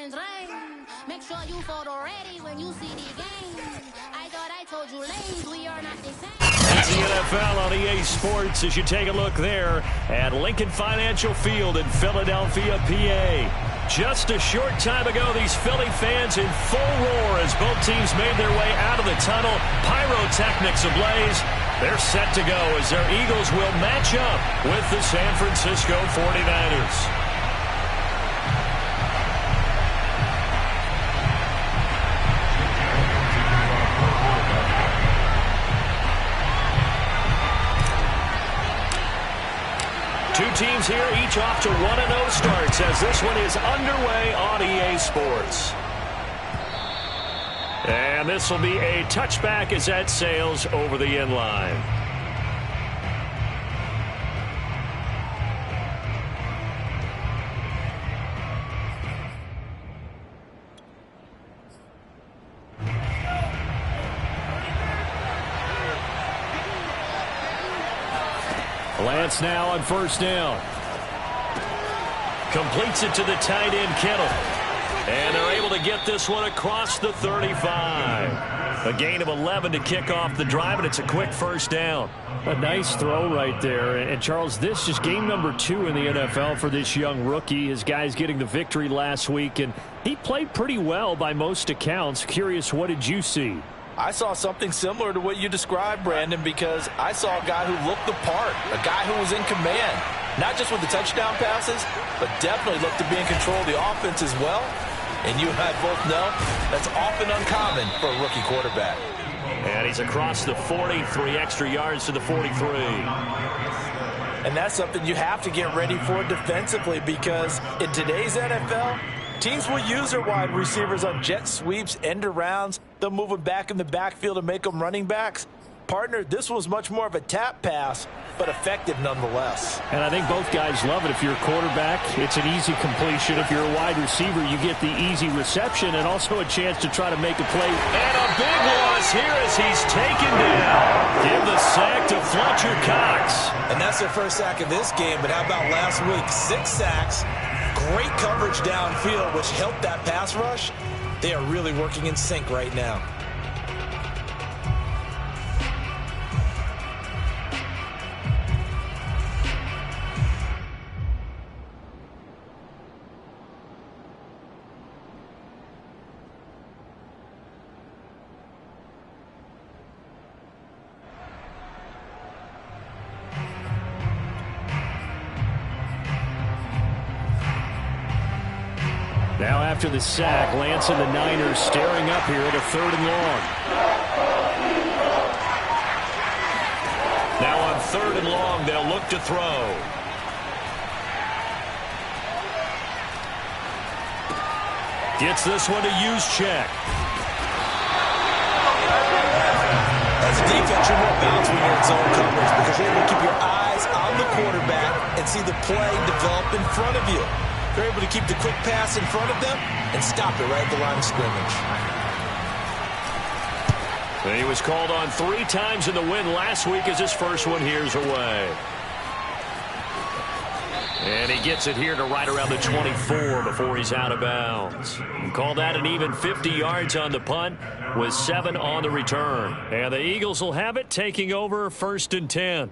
orange rain. Make sure you photo ready when you see the game. I thought I told you lanes, we are not the same. It's the NFL on EA Sports as you take a look there at Lincoln Financial Field in Philadelphia, PA. Just a short time ago, these Philly fans in full roar as both teams made their way out of the tunnel. Pyrotechnics ablaze. They're set to go as their Eagles will match up with the San Francisco 49ers. Two teams here, each off to 1-0 starts as this one is underway on EA Sports. And this will be a touchback as that sails over the end line. Lance now on first down. Completes it to the tight end, Kittle. And they're able to get this one across the 35. A gain of 11 to kick off the drive, and it's a quick first down. A nice throw right there. And, Charles, this is game number 2 in the NFL for this young rookie. His guys getting the victory last week, and he played pretty well by most accounts. Curious, what did you see? I saw something similar to what you described, Brandon, because I saw a guy who looked the part, a guy who was in command, not just with the touchdown passes, but definitely looked to be in control of the offense as well. And you and I both know that's often uncommon for a rookie quarterback. And he's across the 43 extra yards to the 43. And that's something you have to get ready for defensively because in today's NFL, teams will use their wide receivers on jet sweeps, end arounds. They'll move them back in the backfield and make them running backs. Partner, this was much more of a tap pass, but effective nonetheless. And I think both guys love it. If you're a quarterback, it's an easy completion. If you're a wide receiver, you get the easy reception and also a chance to try to make a play. And a big loss here as he's taken down. Give the sack to Fletcher Cox. And that's their first sack of this game, but how about last week? 6 sacks. Great coverage downfield, which helped that pass rush. They are really working in sync right now. Now after the sack, Lance and the Niners staring up here at a 3rd and long. Now on 3rd and long, they'll look to throw. Gets this one to use check. As a defense, you're more balanced when you're in zone coverage because you're able to keep your eyes on the quarterback and see the play develop in front of you. They're able to keep the quick pass in front of them and stop it right at the line of scrimmage. And he was called on 3 times in the win last week as his first one here's away. And he gets it here to right around the 24 before he's out of bounds. Call that an even 50 yards on the punt with 7 on the return. And the Eagles will have it, taking over 1st and 10.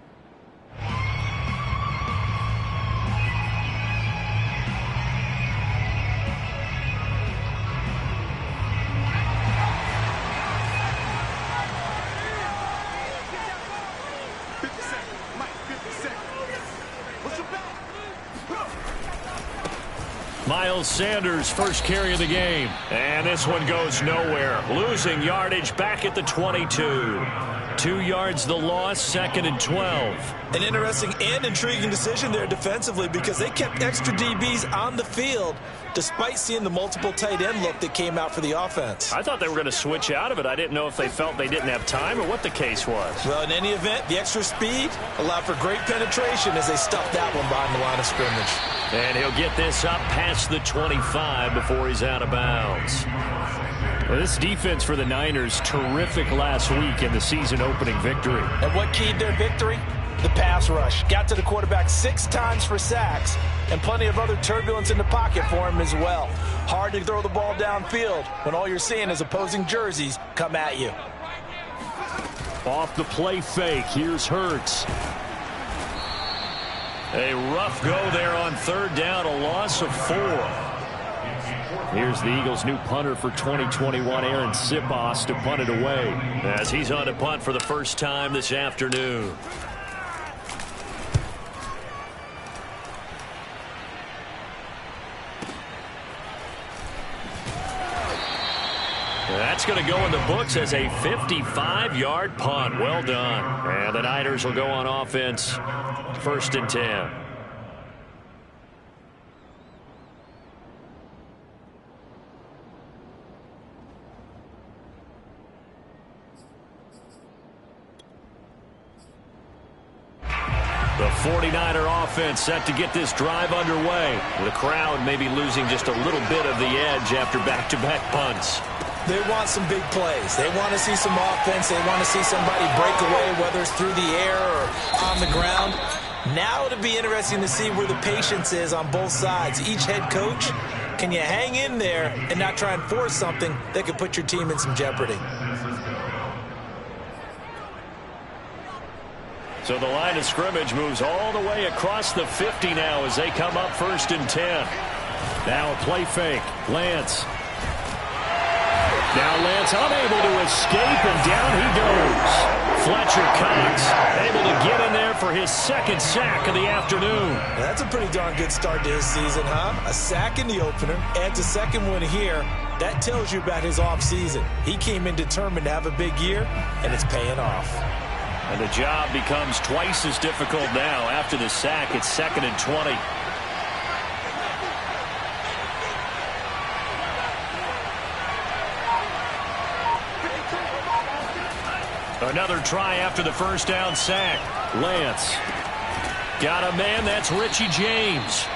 Miles Sanders' first carry of the game. And this one goes nowhere. Losing yardage back at the 22. 2 yards the loss, 2nd and 12. An interesting and intriguing decision there defensively because they kept extra DBs on the field despite seeing the multiple tight end look that came out for the offense. I thought they were going to switch out of it. I didn't know if they felt they didn't have time or what the case was. Well, in any event, the extra speed allowed for great penetration as they stuffed that one behind the line of scrimmage. And he'll get this up past the 25 before he's out of bounds. Well, this defense for the Niners, terrific last week in the season-opening victory. And what keyed their victory? The pass rush. Got to the quarterback 6 times for sacks and plenty of other turbulence in the pocket for him as well. Hard to throw the ball downfield when all you're seeing is opposing jerseys come at you. Off the play fake, here's Hurts. A rough go there on third down, a loss of 4. Here's the Eagles' new punter for 2021, Aaron Sipos, to punt it away, as he's on to punt for the first time this afternoon. That's going to go in the books as a 55-yard punt. Well done. And the Niners will go on offense, 1st and 10. The 49er offense set to get this drive underway. The crowd may be losing just a little bit of the edge after back-to-back punts. They want some big plays. They want to see some offense. They want to see somebody break away, whether it's through the air or on the ground. Now it'll be interesting to see where the patience is on both sides. Each head coach, can you hang in there and not try and force something that could put your team in some jeopardy? So the line of scrimmage moves all the way across the 50 now as they come up 1st and 10. Now a play fake. Lance. Now Lance unable to escape, and down he goes. Fletcher Cox able to get in there for his 2nd sack of the afternoon. That's a pretty darn good start to his season, huh? A sack in the opener, adds a 2nd one here. That tells you about his offseason. He came in determined to have a big year, and it's paying off. And the job becomes twice as difficult now. After the sack, it's 2nd and 20. Another try after the first down sack. Lance. Got a man, that's Richie James.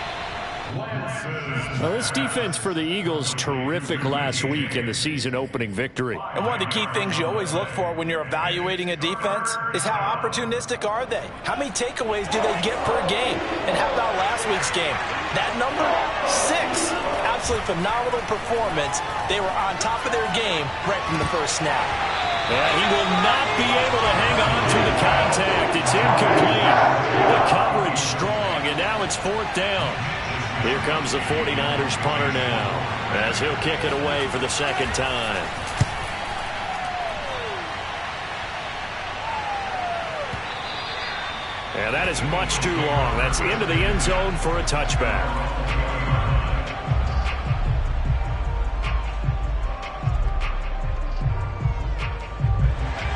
Well, this defense for the Eagles, terrific last week in the season-opening victory. And one of the key things you always look for when you're evaluating a defense is how opportunistic are they? How many takeaways do they get per game? And how about last week's game? That number, 6. Absolutely phenomenal performance. They were on top of their game right from the first snap. Yeah, he will not be able to hang on to the contact. It's incomplete. The coverage strong, and now it's 4th down. Here comes the 49ers punter now, as he'll kick it away for the 2nd time. And that is much too long. That's into the end zone for a touchback.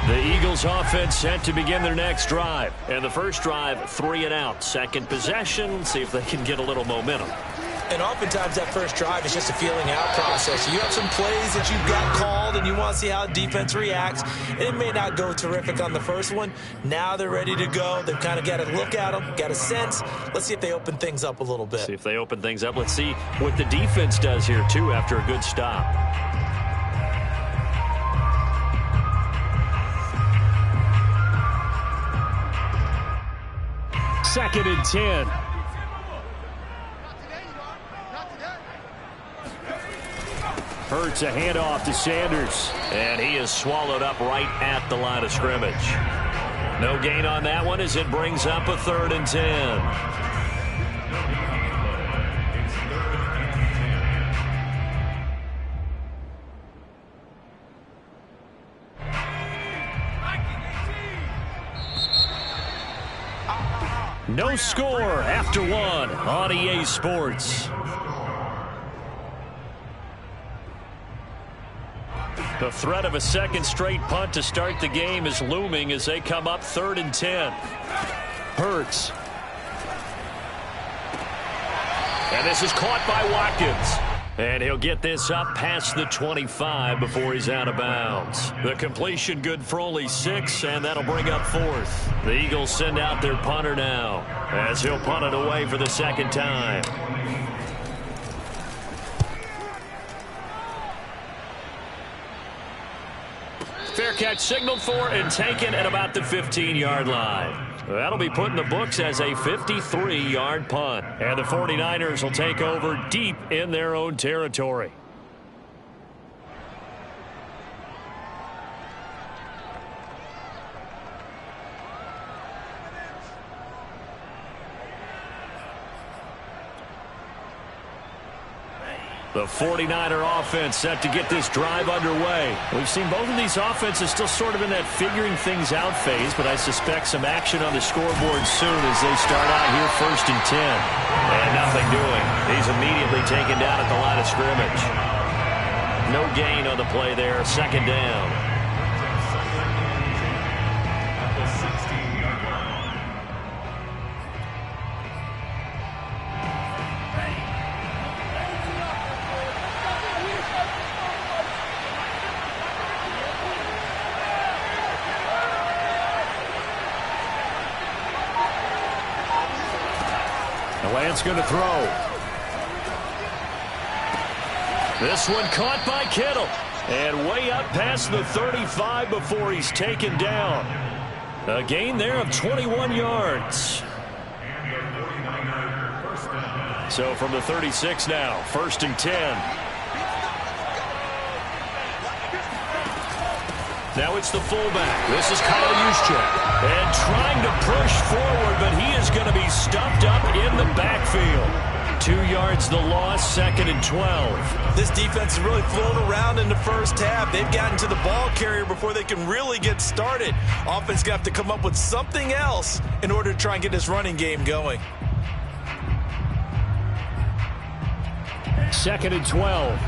The Eagles offense set to begin their next drive. And the first drive, 3 and out. Second possession, see if they can get a little momentum. And oftentimes that first drive is just a feeling out process. You have some plays that you've got called and you want to see how defense reacts. It may not go terrific on the first one. Now they're ready to go. They've kind of got to look at them, got a sense. Let's see if they open things up a little bit. See if they open things up. Let's see what the defense does here, too, after a good stop. Second and 10. Hurts a handoff to Sanders. And he is swallowed up right at the line of scrimmage. No gain on that one as it brings up a 3rd and 10. No score after 1 on EA Sports. The threat of a 2nd straight punt to start the game is looming as they come up 3rd and 10. Hurts. And this is caught by Watkins. And he'll get this up past the 25 before he's out of bounds. The completion good for only 6, and that'll bring up 4th. The Eagles send out their punter now, as he'll punt it away for the 2nd time. Fair catch signaled for and taken at about the 15-yard line. That'll be put in the books as a 53-yard punt. And the 49ers will take over deep in their own territory. The 49er offense set to get this drive underway. We've seen both of these offenses still sort of in that figuring things out phase, but I suspect some action on the scoreboard soon as they start out here 1st and 10. And nothing doing. He's immediately taken down at the line of scrimmage. No gain on the play there. 2nd down. Lance going to throw. This one caught by Kittle. And way up past the 35 before he's taken down. A gain there of 21 yards. So from the 36 now, 1st and 10. Now it's the fullback. This is Kyle Juszczyk. And trying to push forward, but he is going to be stuffed up in the backfield. 2 yards the loss, 2nd and 12. This defense has really flown around in the first half. They've gotten to the ball carrier before they can really get started. Offense got to come up with something else in order to try and get this running game going. 2nd and 12.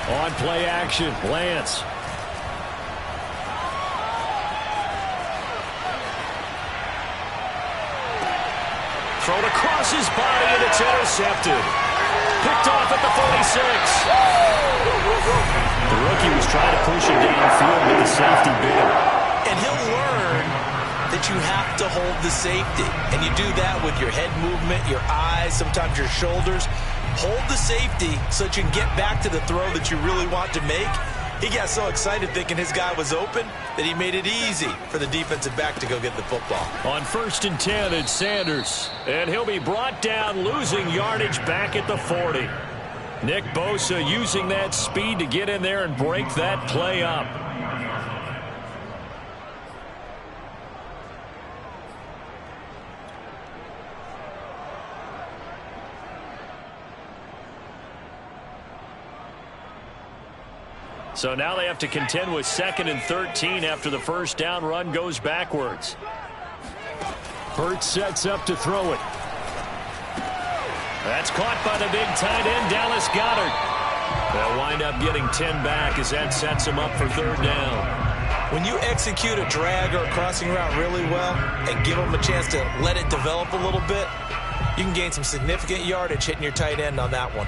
On play action, Lance. Thrown across his body, and it's intercepted. Picked off at the 46. The rookie was trying to push it downfield, but the safety bit him. And he'll learn that you have to hold the safety. And you do that with your head movement, your eyes, sometimes your shoulders. Hold the safety so that you can get back to the throw that you really want to make. He got so excited thinking his guy was open that he made it easy for the defensive back to go get the football. On 1st and 10, it's Sanders. And he'll be brought down, losing yardage back at the 40. Nick Bosa using that speed to get in there and break that play up. So now they have to contend with 2nd and 13 after the first down run goes backwards. Hurts sets up to throw it. That's caught by the big tight end, Dallas Goedert. They'll wind up getting 10 back as that sets him up for 3rd down. When you execute a drag or a crossing route really well and give them a chance to let it develop a little bit, you can gain some significant yardage hitting your tight end on that one.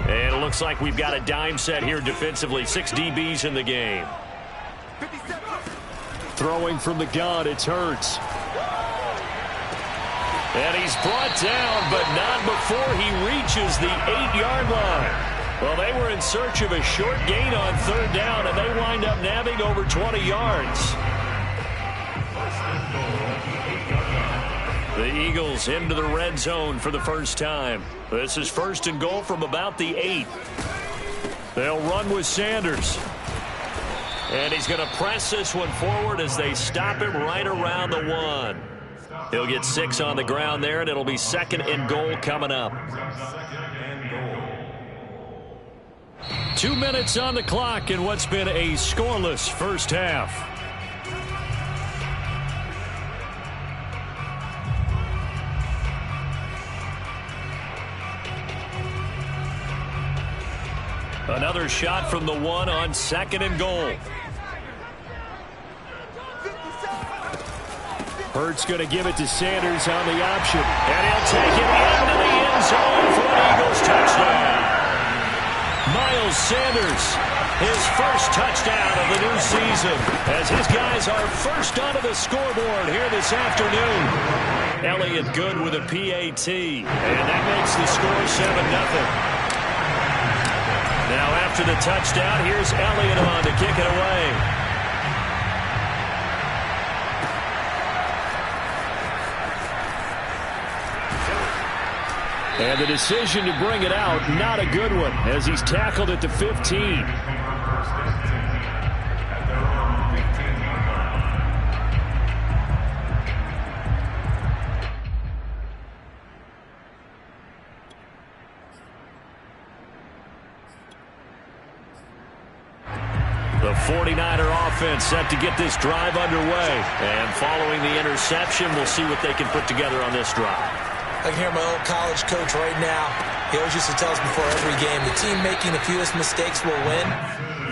And it looks like we've got a dime set here defensively. 6 DBs in the game. Throwing from the gun, it's Hurts. And he's brought down, but not before he reaches the 8-yard line. Well, they were in search of a short gain on 3rd down, and they wind up nabbing over 20 yards. The Eagles into the red zone for the first time. This is 1st and goal from about the 8. They'll run with Sanders. And he's going to press this one forward as they stop him right around the 1. He'll get 6 on the ground there, and it'll be 2nd and goal coming up. 2 minutes on the clock in what's been a scoreless first half. Another shot from the 1 on 2nd and goal. Hurts going to give it to Sanders on the option. And he'll take it into the end zone for an Eagles touchdown. Miles Sanders, his first touchdown of the new season, as his guys are first onto the scoreboard here this afternoon. Elliott good with a PAT, and that makes the score 7-0. after the touchdown. Here's Elliott on to kick it away. And the decision to bring it out, not a good one, as he's tackled at the 15. The 49er offense set to get this drive underway. And following the interception, we'll see what they can put together on this drive. I can hear my old college coach right now. He always used to tell us before every game, the team making the fewest mistakes will win.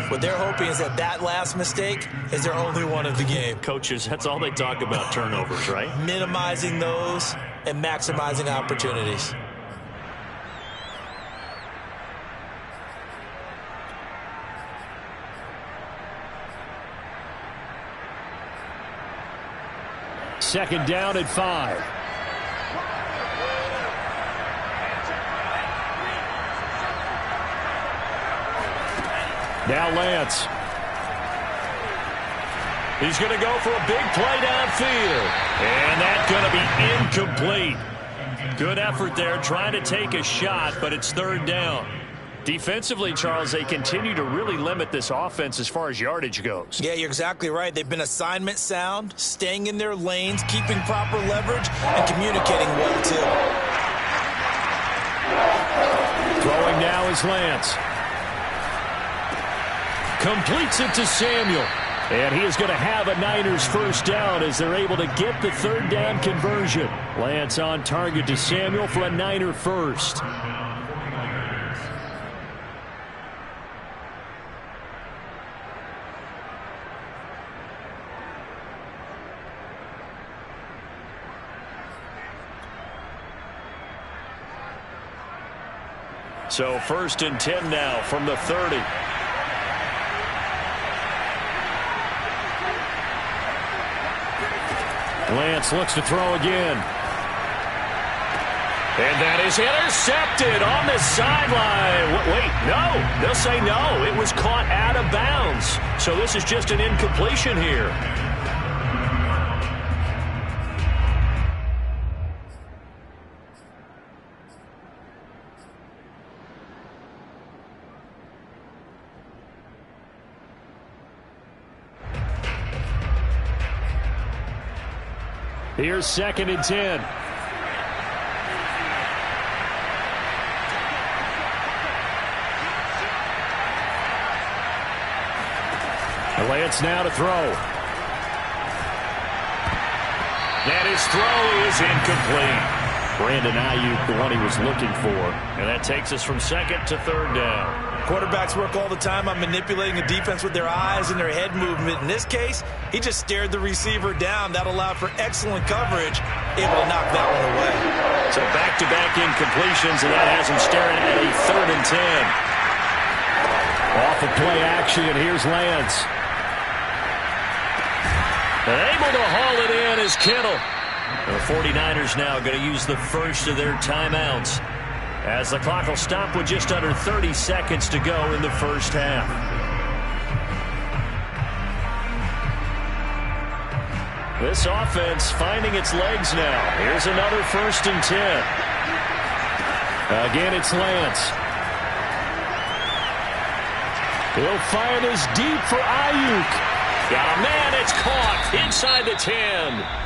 What they're hoping is that last mistake is their only one of the game. Coaches, that's all they talk about, turnovers, right? Minimizing those and maximizing opportunities. Second down at 5. Now Lance. He's going to go for a big play downfield. And that's going to be incomplete. Good effort there trying to take a shot, but it's third down. Defensively, Charles, they continue to really limit this offense as far as yardage goes. Yeah, you're exactly right. They've been assignment sound, staying in their lanes, keeping proper leverage, and communicating well, too. Throwing now is Lance. Completes it to Samuel. And he is going to have a Niners first down as they're able to get the third down conversion. Lance on target to Samuel for a Niner first. So first and 10 now from the 30. Lance looks to throw again. And that is intercepted on the sideline. Wait, no. They'll say no. It was caught out of bounds. So this is just an incompletion here. Here's second and 10. Lance now to throw. And his throw is incomplete. Brandon Ayuk, the one he was looking for. And that takes us from second to third down. Quarterbacks work all the time on manipulating a defense with their eyes and their head movement. In this case, he just stared the receiver down. That allowed for excellent coverage, able to knock that one away. So back-to-back incompletions, and that has him staring at a third and 10. Off of play action, here's Lance. And able to haul it in is Kittle. The 49ers now going to use the first of their timeouts, as the clock will stop with just under 30 seconds to go in the first half. This offense finding its legs now. Here's another first and 10. Again, it's Lance. He'll find his deep for Ayuk. Got a man, it's caught inside the 10.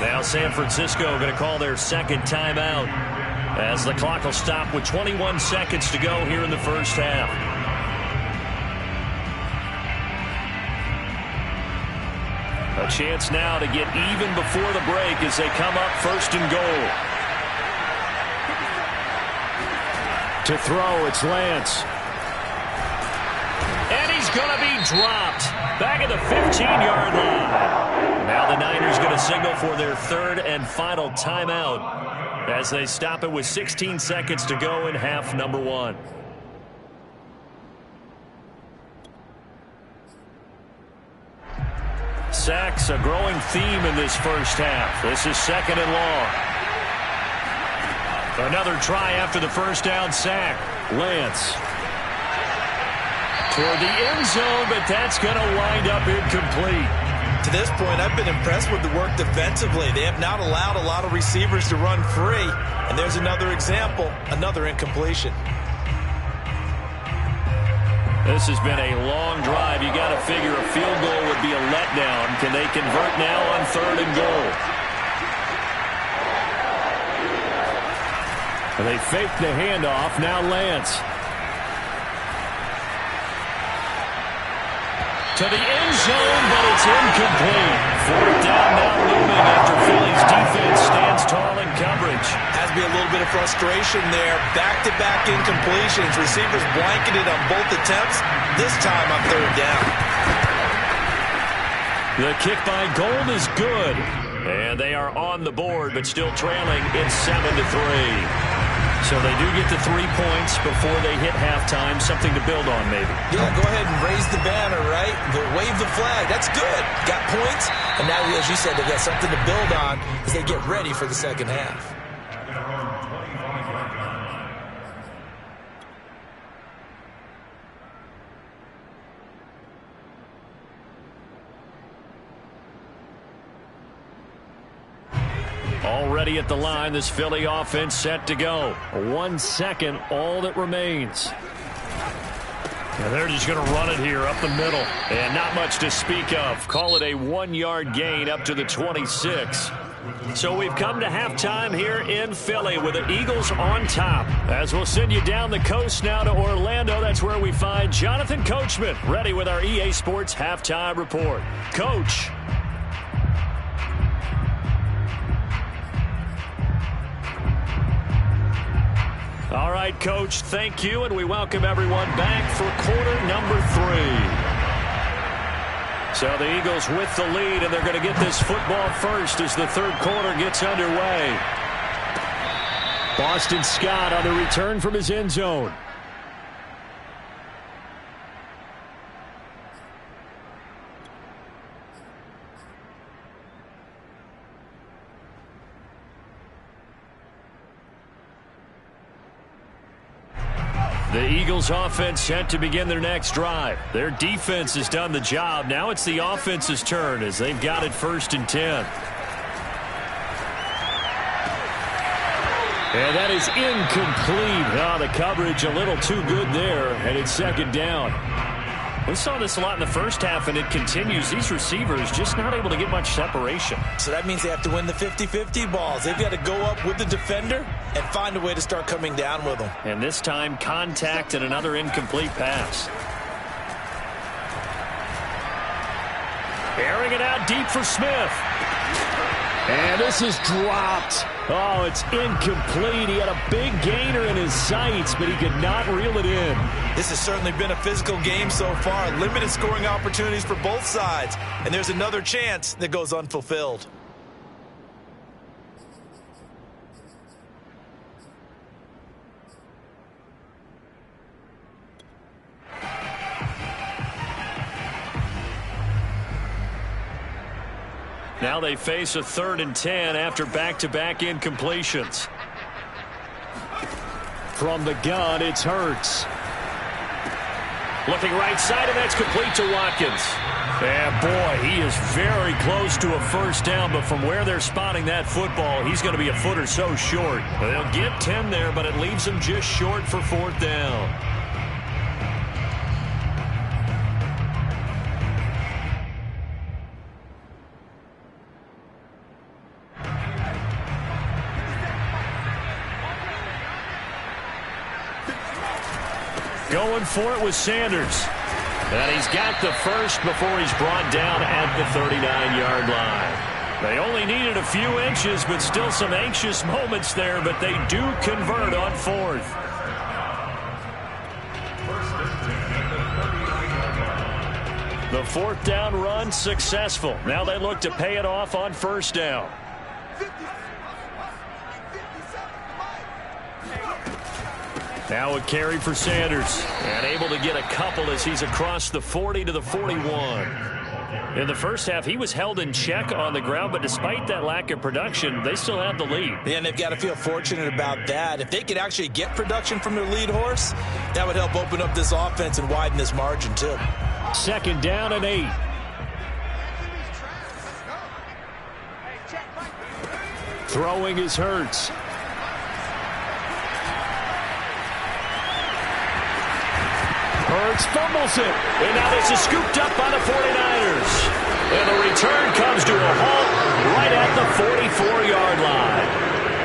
Now San Francisco going to call their second timeout, as the clock will stop with 21 seconds to go here in the first half. A chance now to get even before the break as they come up first and goal. To throw, it's Lance. And he's going to be dropped back at the 15-yard line. Now the Niners going to signal for their third and final timeout, as they stop it with 16 seconds to go in half number one. Sacks, a growing theme in this first half. This is second and long. Another try after the first down sack. Lance. toward the end zone, but that's going to wind up incomplete. To this point, I've been impressed with the work defensively. They have not allowed a lot of receivers to run free. And there's another example, another incompletion. This has been a long drive. You got to figure a field goal would be a letdown. Can they convert now on 3rd and goal? And they fake the handoff. Now Lance. To the end zone, but it's incomplete. 4th down now looming after Philly's defense stands tall in coverage. Has to be a little bit of frustration there. Back-to-back incompletions. Receivers blanketed on both attempts. This time on 3rd down. The kick by Gold is good. And they are on the board, but still trailing. It's 7-3. So they do get the 3 points before they hit halftime. Something to build on, maybe. Yeah, go ahead and raise the banner, right? Wave the flag. That's good. Got points. And now, as you said, they got something to build on as they get ready for the second half. Already at the line, this Philly offense set to go. 1 second, all that remains. And they're just going to run it here up the middle. And not much to speak of. Call it a 1-yard gain up to the 26. So we've come to halftime here in Philly with the Eagles on top. As we'll send you down the coast now to Orlando, that's where we find Jonathan Coachman ready with our EA Sports Halftime Report. Coach. All right, Coach, thank you, and we welcome everyone back for quarter number 3. So the Eagles with the lead, and they're going to get this football first as the 3rd quarter gets underway. Boston Scott on the return from his end zone. The Eagles offense set to begin their next drive. Their defense has done the job. Now it's the offense's turn as they've got it 1st and 10. And that is incomplete. Oh, the coverage a little too good there, and it's 2nd down. We saw this a lot in the first half, and it continues. These receivers just not able to get much separation. So that means they have to win the 50-50 balls. They've got to go up with the defender and find a way to start coming down with them. And this time, contact and another incomplete pass. Airing it out deep for Smith. And this is dropped. Oh, it's incomplete. He had a big gainer in his sights, but he could not reel it in. This has certainly been a physical game so far. Limited scoring opportunities for both sides. And there's another chance that goes unfulfilled. Now they face a 3rd and 10 after back-to-back incompletions. From the gun, it's Hurts. Looking right side, and that's complete to Watkins. And boy, he is very close to a 1st down, but from where they're spotting that football, he's going to be a foot or so short. They'll get 10 there, but it leaves them just short for 4th down. Going for it with Sanders. And he's got the first before he's brought down at the 39-yard line. They only needed a few inches, but still some anxious moments there, but they do convert on 4th. The 4th down run successful. Now they look to pay it off on 1st down. Now a carry for Sanders. And able to get a couple as he's across the 40 to the 41. In the first half, he was held in check on the ground, but despite that lack of production, they still have the lead. Yeah, and they've got to feel fortunate about that. If they could actually get production from their lead horse, that would help open up this offense and widen this margin too. 2nd down and 8. Throwing is Hurts. Hurts fumbles it. And now this is scooped up by the 49ers. And the return comes to a halt right at the 44-yard line.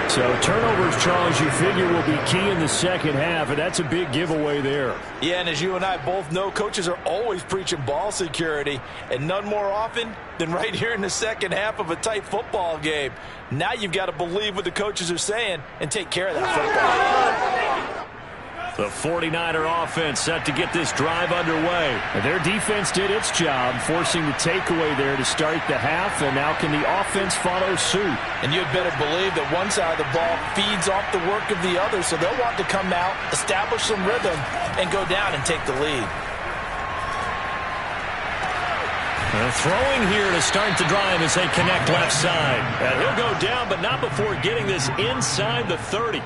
So turnovers, Charles, you figure will be key in the second half, and that's a big giveaway there. Yeah, and as you and I both know, coaches are always preaching ball security, and none more often than right here in the second half of a tight football game. Now you've got to believe what the coaches are saying and take care of that football. The 49er offense set to get this drive underway. And their defense did its job, forcing the takeaway there to start the half, and now can the offense follow suit? And you'd better believe that one side of the ball feeds off the work of the other, so they'll want to come out, establish some rhythm, and go down and take the lead. Throwing here to start the drive as they connect left side. And he'll go down, but not before getting this inside the 30.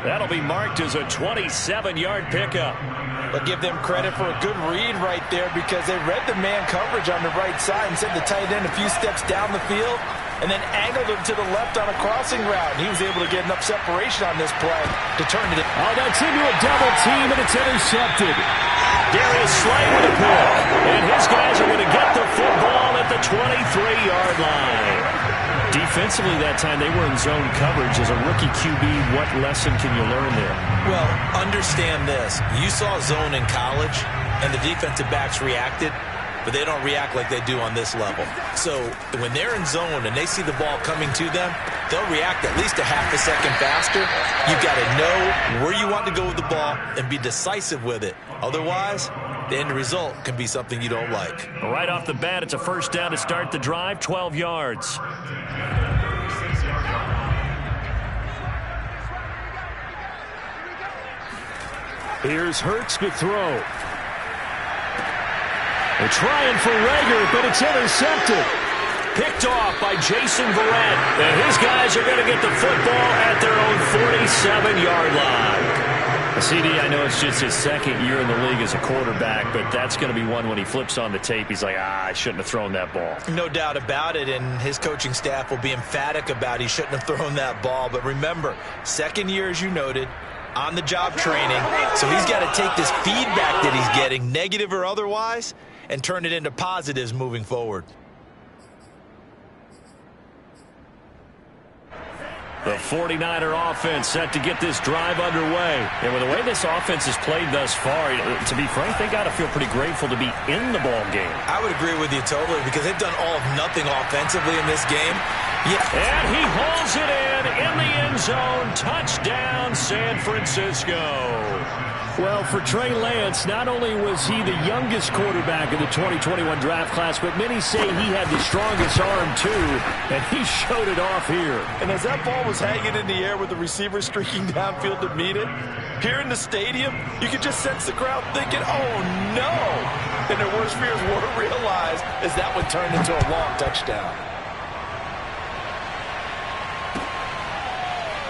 That'll be marked as a 27-yard pickup. But give them credit for a good read right there because they read the man coverage on the right side and sent the tight end a few steps down the field and then angled him to the left on a crossing route. And he was able to get enough separation on this play to turn it in. Oh, that's into a double team, and it's intercepted. Darius Slay with a pick. And his guys are going to get the football at the 23-yard line. Defensively that time, they were in zone coverage. As a rookie QB, what lesson can you learn there? Well, understand this. You saw zone in college, and the defensive backs reacted, but they don't react like they do on this level. So when they're in zone and they see the ball coming to them, they'll react at least a half a second faster. You've got to know where you want to go with the ball and be decisive with it. Otherwise, the end result can be something you don't like. Right off the bat, it's a first down to start the drive, 12 yards. Here's Hurts to throw. They're trying for Rager, but it's intercepted. Picked off by Jason Verrett. And his guys are going to get the football at their own 47-yard line. CD, I know it's just his second year in the league as a quarterback, but that's going to be one when he flips on the tape. He's like, I shouldn't have thrown that ball. No doubt about it, and his coaching staff will be emphatic about he shouldn't have thrown that ball. But remember, second year, as you noted, on-the-job training, so he's got to take this feedback that he's getting, negative or otherwise, and turn it into positives moving forward. The 49er offense set to get this drive underway. And with the way this offense has played thus far, to be frank, they got to feel pretty grateful to be in the ball game. I would agree with you totally because they've done all of nothing offensively in this game. Yeah. And he hauls it in the end zone. Touchdown, San Francisco. Well, for Trey Lance, not only was he the youngest quarterback in the 2021 draft class, but many say he had the strongest arm, too, and he showed it off here. And as that ball was hanging in the air with the receiver streaking downfield to meet it, here in the stadium, you could just sense the crowd thinking, oh, no. And their worst fears weren't realized as that one turned into a long touchdown.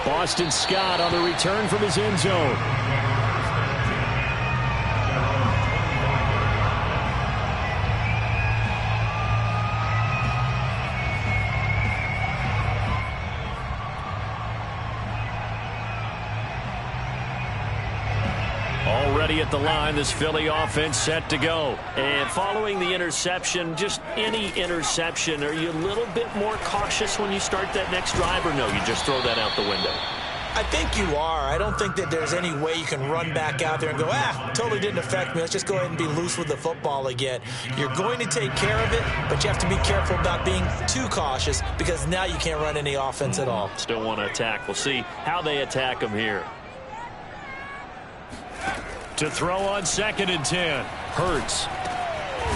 Boston Scott on the return from his end zone. Already at the line, this Philly offense set to go. And following the interception, just any interception, are you a little bit more cautious when you start that next drive, or no, you just throw that out the window? I think you are. I don't think that there's any way you can run back out there and go, totally didn't affect me. Let's just go ahead and be loose with the football again. You're going to take care of it, but you have to be careful about being too cautious because now you can't run any offense at all. Still want to attack. We'll see how they attack them here. To throw on 2nd and 10. Hurts.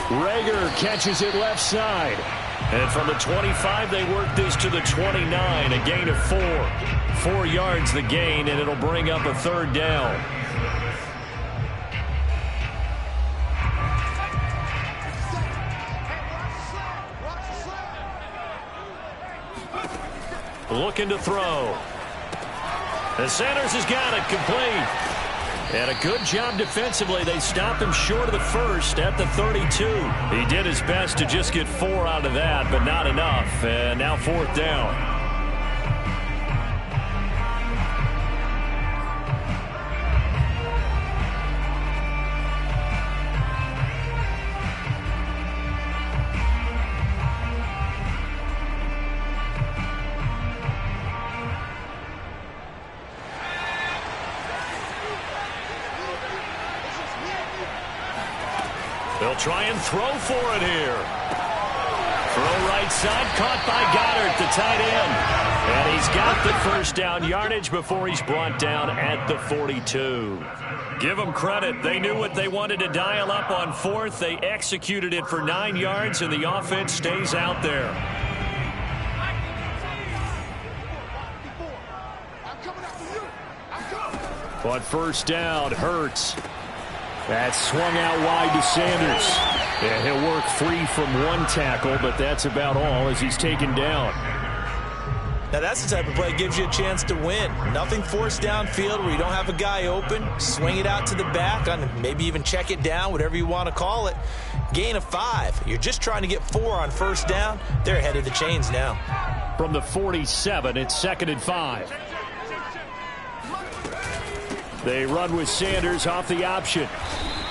Rager catches it left side. And from the 25, they work this to the 29. A gain of 4. 4 yards the gain, and it'll bring up a 3rd down. looking to throw. And Sanders has got it complete. And a good job defensively. They stopped him short of the first at the 32. He did his best to just get 4 out of that, but not enough. And now 4th down. They'll try and throw for it here. Throw right side, caught by Goddard, the tight end. And he's got the first down yardage before he's brought down at the 42. Give them credit. They knew what they wanted to dial up on 4th. They executed it for 9 yards, and the offense stays out there. On first down, Hurts. That's swung out wide to Sanders. And he'll work free from 1 tackle, but that's about all as he's taken down. Now that's the type of play that gives you a chance to win. Nothing forced downfield where you don't have a guy open. Swing it out to the back, maybe even check it down, whatever you want to call it. Gain of 5. You're just trying to get 4 on first down. They're ahead of the chains now. From the 47, it's 2nd and 5. They run with Sanders off the option.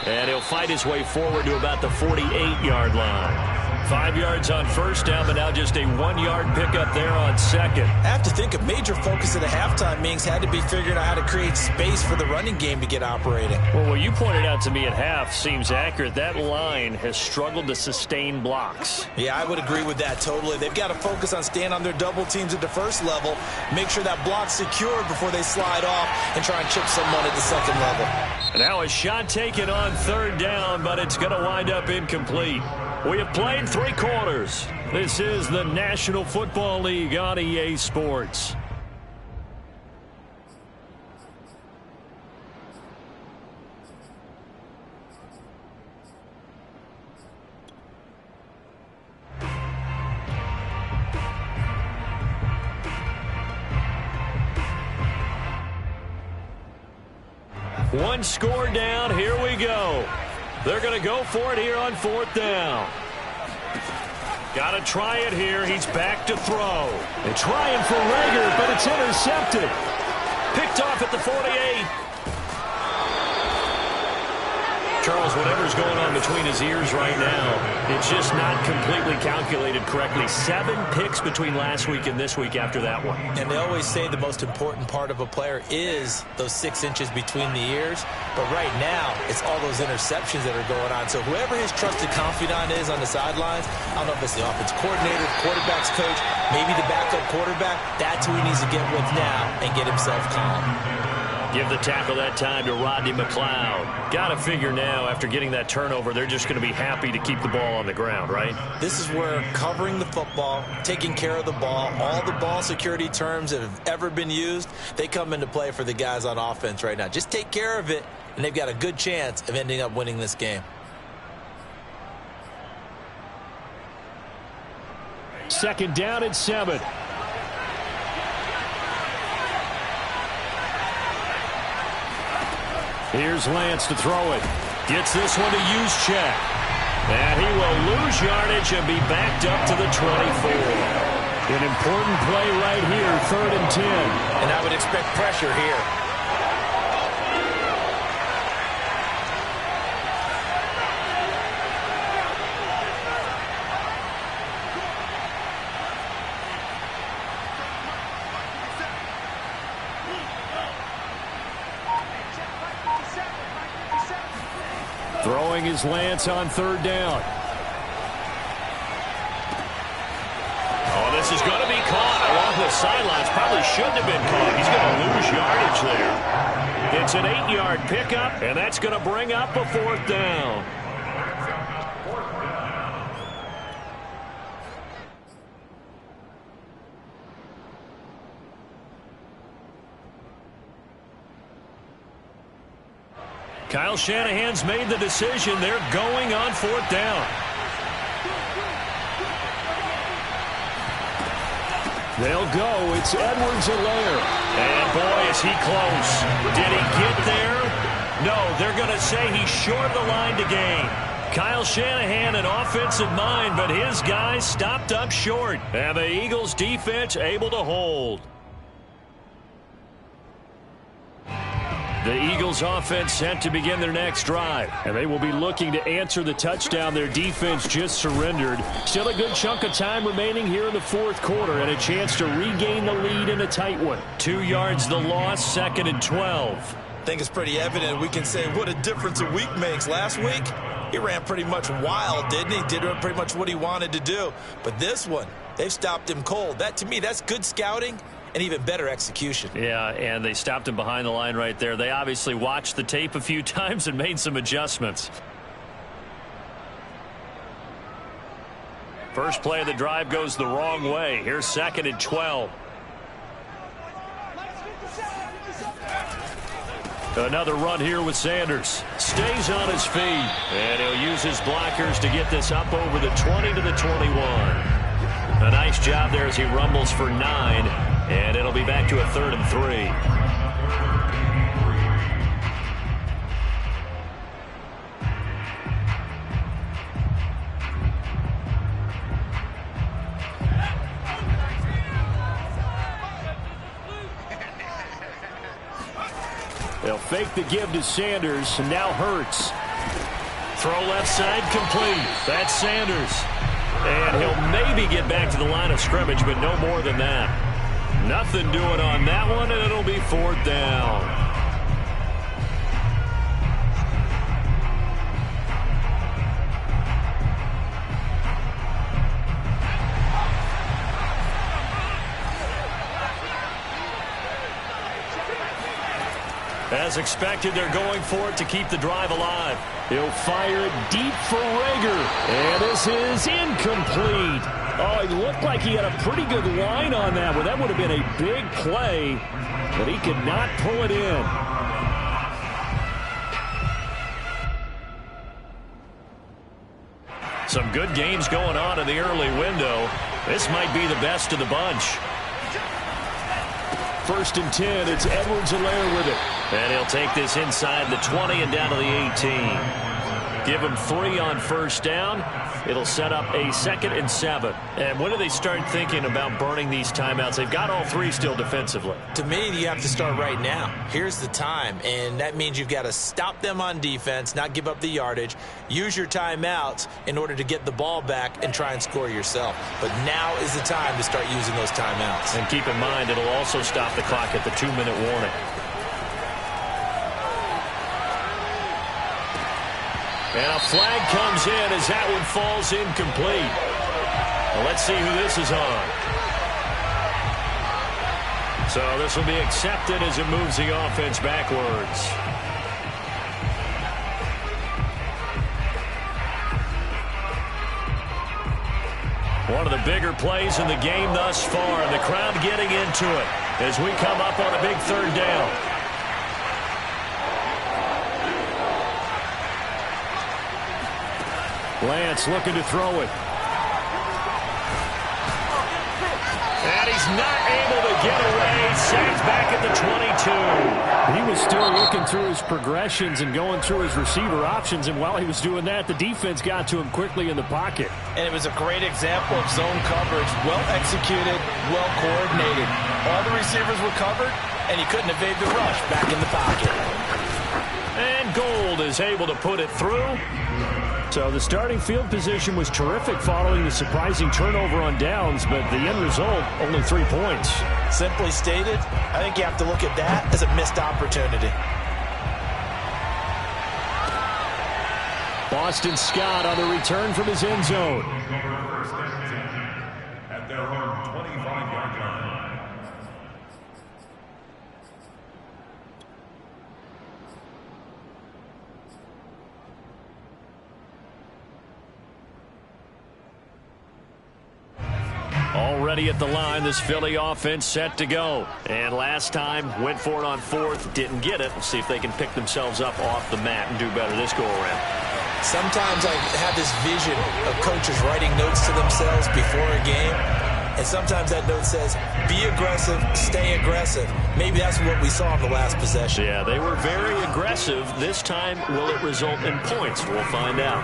And he'll fight his way forward to about the 48-yard line. 5 yards on first down, but now just a 1-yard pickup there on 2nd. I have to think a major focus of the halftime meetings had to be figuring out how to create space for the running game to get operating. Well, what you pointed out to me at half seems accurate. That line has struggled to sustain blocks. Yeah, I would agree with that totally. They've got to focus on staying on their double teams at the first level, make sure that block's secured before they slide off and try and chip someone at the second level. And now a shot taken on 3rd down, but it's going to wind up incomplete. We have played 3 quarters. This is the National Football League on EA Sports. One score down. Here we go. They're going to go for it here on 4th down. Got to try it here. He's back to throw. They're trying for Rager, but it's intercepted. Picked off at the 48. Charles, whatever's going on between his ears right now, it's just not completely calculated correctly. 7 picks between last week and this week after that one. And they always say the most important part of a player is those 6 inches between the ears. But right now, it's all those interceptions that are going on. So whoever his trusted confidant is on the sidelines, I don't know if it's the offense coordinator, quarterback's coach, maybe the backup quarterback, that's who he needs to get with now and get himself calm. Give the tackle that time to Rodney McLeod. Got to figure now, after getting that turnover, they're just going to be happy to keep the ball on the ground, right? This is where covering the football, taking care of the ball, all the ball security terms that have ever been used, they come into play for the guys on offense right now. Just take care of it, and they've got a good chance of ending up winning this game. 2nd down and 7. Here's Lance to throw it. Gets this one to Juszczyk. And he will lose yardage and be backed up to the 24. An important play right here, 3rd and 10. And I would expect pressure here. Throwing is Lance on 3rd down. Oh, this is going to be caught along the sidelines. Probably shouldn't have been caught. He's going to lose yardage there. It's an 8-yard pickup, and that's going to bring up a 4th down. Kyle Shanahan's made the decision. They're going on 4th down. They'll go. It's Edwards-Helaire. And boy, is he close. Did he get there? No, they're going to say he's short of the line to gain. Kyle Shanahan, an offensive mind, but his guys stopped up short. And the Eagles defense able to hold. The Eagles offense set to begin their next drive. And they will be looking to answer the touchdown their defense just surrendered. Still a good chunk of time remaining here in the fourth quarter and a chance to regain the lead in a tight one. 2 yards the loss, 2nd and 12. I think it's pretty evident we can say what a difference a week makes. Last week, he ran pretty much wild, didn't he? Did pretty much what he wanted to do. But this one, they've stopped him cold. That, to me, that's good scouting and even better execution. Yeah, and they stopped him behind the line right there. They obviously watched the tape a few times and made some adjustments. First play of the drive goes the wrong way. Here's 2nd and 12. Another run here with Sanders. Stays on his feet. And he'll use his blockers to get this up over the 20 to the 21. A nice job there as he rumbles for 9. And it'll be back to a 3rd and 3. They'll fake the give to Sanders, and now Hurts. Throw left side complete. That's Sanders. And he'll maybe get back to the line of scrimmage, but no more than that. Nothing doing on that one, and it'll be 4th down. As expected, they're going for it to keep the drive alive. He'll fire it deep for Rager. And this is incomplete. Oh, it looked like he had a pretty good line on that one. That would have been a big play, but he could not pull it in. Some good games going on in the early window. This might be the best of the bunch. 1st and 10, it's Edwards-Helaire with it. And he'll take this inside the 20 and down to the 18. Give him 3 on 1st down. It'll set up a 2nd and 7. And when do they start thinking about burning these timeouts? They've got all 3 still defensively. To me, you have to start right now. Here's the time, and that means you've got to stop them on defense, not give up the yardage, use your timeouts in order to get the ball back and try and score yourself. But now is the time to start using those timeouts. And keep in mind, it'll also stop the clock at the 2-minute warning. And a flag comes in as that one falls incomplete. Well, let's see who this is on. So this will be accepted as it moves the offense backwards. One of the bigger plays in the game thus far, and the crowd getting into it as we come up on a big 3rd down. Lance looking to throw it. And he's not able to get away. Sacked back at the 22. He was still looking through his progressions and going through his receiver options, and while he was doing that, the defense got to him quickly in the pocket. And it was a great example of zone coverage. Well executed, well coordinated. All the receivers were covered, and he couldn't evade the rush back in the pocket. And Gold is able to put it through. So the starting field position was terrific following the surprising turnover on downs, but the end result, only 3 points. Simply stated, I think you have to look at that as a missed opportunity. Boston Scott on the return from his end zone. At their own 25-yard line. Already at the line, this Philly offense set to go. And last time, went for it on 4th, didn't get it. We'll see if they can pick themselves up off the mat and do better this go-around. Sometimes I have this vision of coaches writing notes to themselves before a game. And sometimes that note says, be aggressive, stay aggressive. Maybe that's what we saw in the last possession. Yeah, they were very aggressive. This time, will it result in points? We'll find out.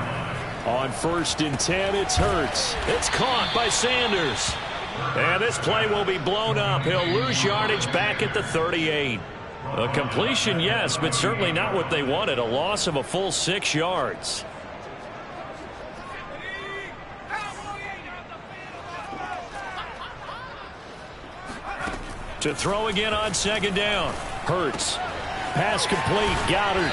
On 1st and 10, it's Hurts. It's caught by Sanders. And this play will be blown up. He'll lose yardage back at the 38. A completion, yes, but certainly not what they wanted. A loss of a full 6 yards. To throw again on 2nd down. Hurts. Pass complete. Goddard.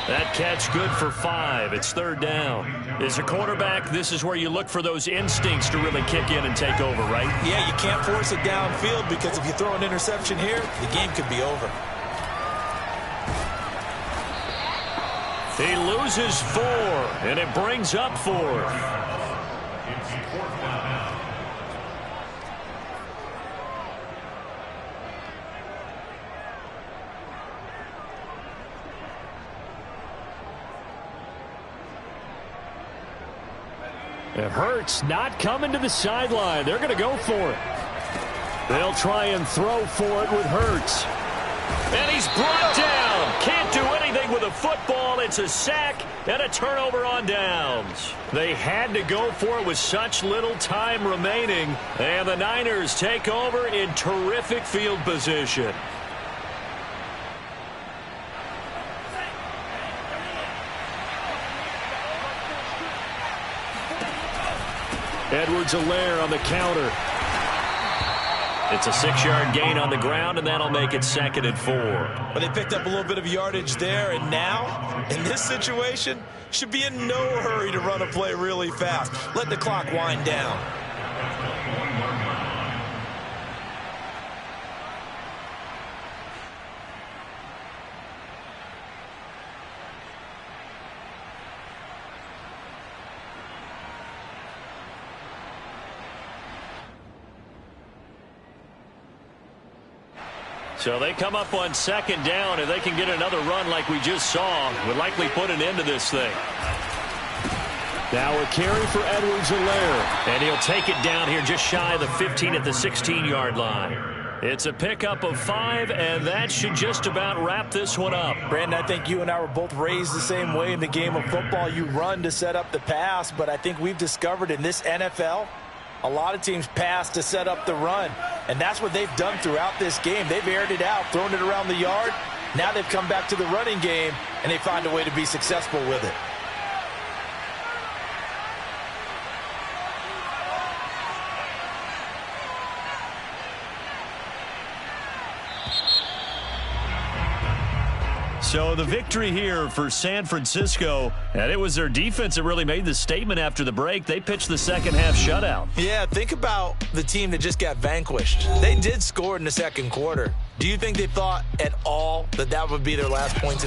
That catch good for 5. It's 3rd down. As a quarterback, this is where you look for those instincts to really kick in and take over, right? Yeah, you can't force it downfield because if you throw an interception here, the game could be over. He loses 4, and it brings up 4th. It hurts not coming to the sideline. They're going to go for it. They'll try and throw for it with Hurts. And he's brought down. Can't do anything with a football. It's a sack and a turnover on downs. They had to go for it with such little time remaining. And the Niners take over in terrific field position. Edwards-Helaire on the counter. It's a 6-yard gain on the ground, and that'll make it 2nd and 4. But they picked up a little bit of yardage there, and now, in this situation, should be in no hurry to run a play really fast. Let the clock wind down. So they come up on 2nd down, and they can get another run like we just saw. Would likely put an end to this thing. Now a carry for Edwards-Helaire. And he'll take it down here just shy of the 15 at the 16-yard line. It's a pickup of 5, and that should just about wrap this one up. Brandon, I think you and I were both raised the same way in the game of football. You run to set up the pass, but I think we've discovered in this NFL, a lot of teams pass to set up the run, and that's what they've done throughout this game. They've aired it out, thrown it around the yard. Now they've come back to the running game, and they find a way to be successful with it. So the victory here for San Francisco, and it was their defense that really made the statement after the break. They pitched the second-half shutout. Yeah, think about the team that just got vanquished. They did score in the second quarter. Do you think they thought at all that that would be their last points